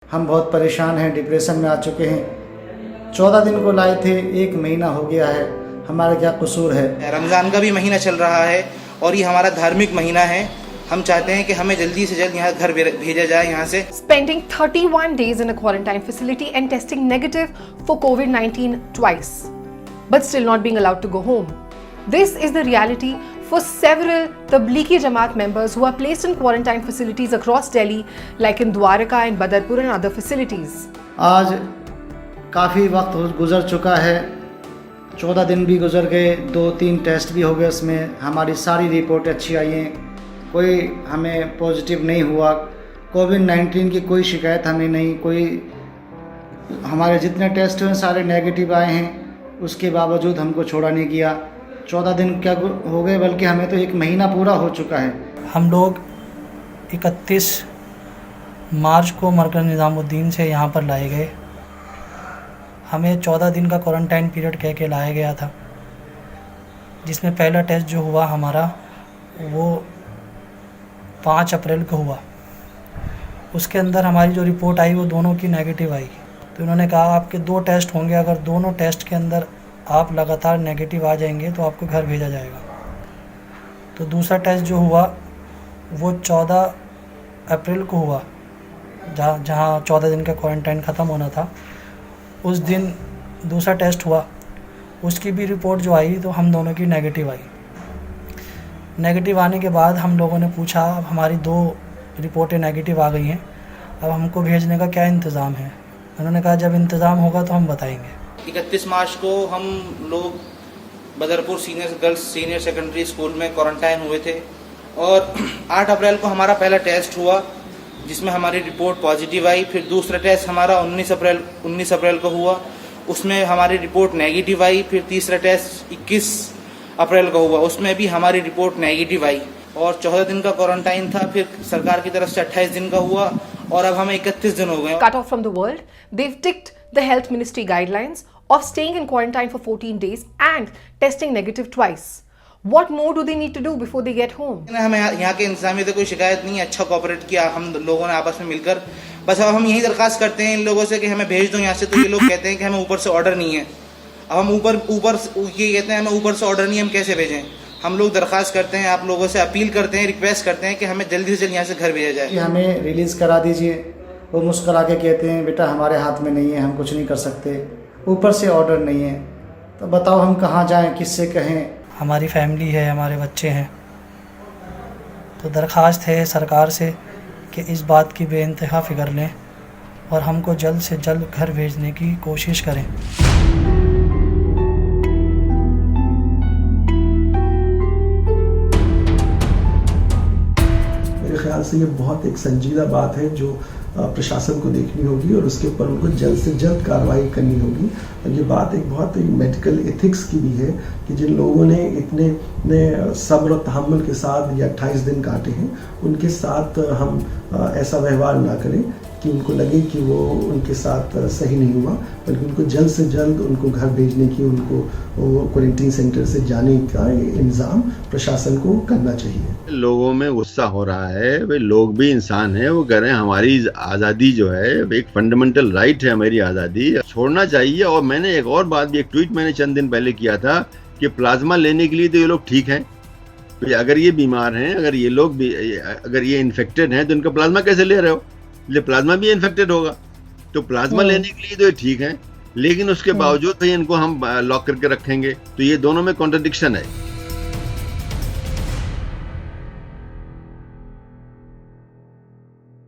हम बहुत परेशान हैं, डिप्रेशन में आ चुके हैं। 14 दिन को लाए थे, 1 महीना हो गया है। हमारा क्या कसूर है? रमज़ान का भी महीना चल रहा है और ये हमारा धार्मिक महीना है। हम चाहते हैं कि हमें जल्दी से जल्द यहाँ घर भेजा जाए यहाँ से। Spending 31 days in a quarantine facility and testing negative for COVID-19 twice, but still not being allowed to go home. This is the reality for several Tablighi Jamaat members who are placed in quarantine facilities across Delhi, like in Dwarka and Badarpur and other facilities. आज काफ़ी वक्त गुजर चुका है, 14 दिन भी गुजर गए, 2-3 टेस्ट भी हो गए। उसमें हमारी सारी रिपोर्ट अच्छी आई हैं, कोई हमें पॉजिटिव नहीं हुआ। कोविड-19 की कोई शिकायत हमें नहीं, कोई हमारे जितने टेस्ट हुए सारे नेगेटिव आए हैं। उसके बावजूद हमको छोड़ा नहीं गया। 14 दिन क्या हो गए, बल्कि हमें तो 1 महीना पूरा हो चुका है। हम लोग 31 मार्च को मरकज़ निज़ामुद्दीन से यहाँ पर लाए गए। हमें 14 दिन का क्वारंटाइन पीरियड कह के लाया गया था, जिसमें पहला टेस्ट जो हुआ हमारा वो 5 अप्रैल को हुआ। उसके अंदर हमारी जो रिपोर्ट आई वो दोनों की नेगेटिव आई। तो उन्होंने कहा आपके 2 टेस्ट होंगे, अगर दोनों टेस्ट के अंदर आप लगातार नेगेटिव आ जाएंगे तो आपको घर भेजा जाएगा। तो दूसरा टेस्ट जो हुआ वो 14 अप्रैल को हुआ, जहाँ 14 दिन का क्वारंटाइन ख़त्म होना था। उस दिन दूसरा टेस्ट हुआ, उसकी भी रिपोर्ट जो आई तो हम दोनों की नेगेटिव आई। नेगेटिव आने के बाद हम लोगों ने पूछा, अब हमारी 2 रिपोर्टें नेगेटिव आ गई हैं, अब हमको भेजने का क्या इंतज़ाम है? उन्होंने कहा जब इंतज़ाम होगा तो हम बताएंगे। 31 मार्च को हम लोग Badarpur girls senior secondary school में क्वारंटाइन हुए थे और 8 अप्रैल को हमारा पहला टेस्ट हुआ, जिसमें हमारी रिपोर्ट पॉजिटिव आई। फिर दूसरा टेस्ट हमारा 19 अप्रैल को हुआ, उसमें हमारी रिपोर्ट नेगेटिव आई। फिर तीसरा टेस्ट 21 अप्रैल को हुआ, उसमें भी हमारी रिपोर्ट नेगेटिव आई। और 14 दिन का क्वारंटाइन था, फिर सरकार की तरफ से 28 दिन का हुआ और अब हमें 31 दिन हो गए। Cut off from the world, they've ticked the health ministry guidelines of staying in quarantine for 14 days and testing negative twice. What more do they need to do before they get home? हमें यहाँ के इंतजामिया से कोई शिकायत नहीं है, अच्छा कोऑपरेट किया हम लोगों ने आपस में मिलकर। बस अब हम यही दरखास्त करते हैं इन लोगों से कि हमें भेज दो यहाँ से। तो ये लोग कहते हैं कि हमें ऊपर से ऑर्डर नहीं है। अब हम ऊपर ये कहते हैं हमें ऊपर से ऑर्डर नहीं है, हम कैसे भेजें? हम लोग दरखास्त करते हैं, आप लोगों से अपील करते हैं, रिक्वेस्ट करते हैं कि हमें जल्दी से जल्दी यहाँ से घर भेजा जाए। हमें रिलीज़ करा दीजिए। वो मुस्कुरा के कहते हैं बेटा हमारे हाथ में नहीं है, हम कुछ नहीं कर सकते, ऊपर से ऑर्डर नहीं है। तो बताओ हम कहाँ जाएं, किससे कहें? हमारी फैमिली है, हमारे बच्चे हैं। तो दरख्वास्त है सरकार से कि इस बात की बेइंतहा फ़िक्र लें और हमको जल्द से जल्द घर भेजने की कोशिश करें। मेरे ख्याल से ये बहुत एक संजीदा बात है जो प्रशासन को देखनी होगी और उसके ऊपर उनको जल्द से जल्द कार्रवाई करनी होगी। और ये बात एक बहुत मेडिकल एथिक्स की भी है कि जिन लोगों ने इतने सब्र और तहम्मुल के साथ ये 28 दिन काटे हैं, उनके साथ हम ऐसा व्यवहार ना करें कि उनको लगे कि वो उनके साथ सही नहीं हुआ, बल्कि उनको जल्द से जल्द उनको घर भेजने की, उनको क्वारंटीन सेंटर से जाने का इंतज़ाम प्रशासन को करना चाहिए। लोगों में गुस्सा हो रहा है, वे लोग भी इंसान हैं, वो कह रहे हैं हमारी आज़ादी जो है एक फंडामेंटल राइट है, हमारी आज़ादी छोड़ना चाहिए। और मैंने एक और बात भी, एक ट्वीट मैंने चंद दिन पहले किया था कि प्लाज्मा लेने के लिए तो ये लोग ठीक हैं, तो अगर ये बीमार हैं, अगर ये लोग भी, अगर ये इन्फेक्टेड हैं तो इनका प्लाज्मा कैसे ले रहे हो? ये प्लाज्मा भी इन्फेक्टेड होगा, तो प्लाज्मा लेने के लिए तो ये ठीक है, लेकिन उसके बावजूद भाई इनको हम लॉक करके रखेंगे, तो ये दोनों में कॉन्ट्रडिक्शन है।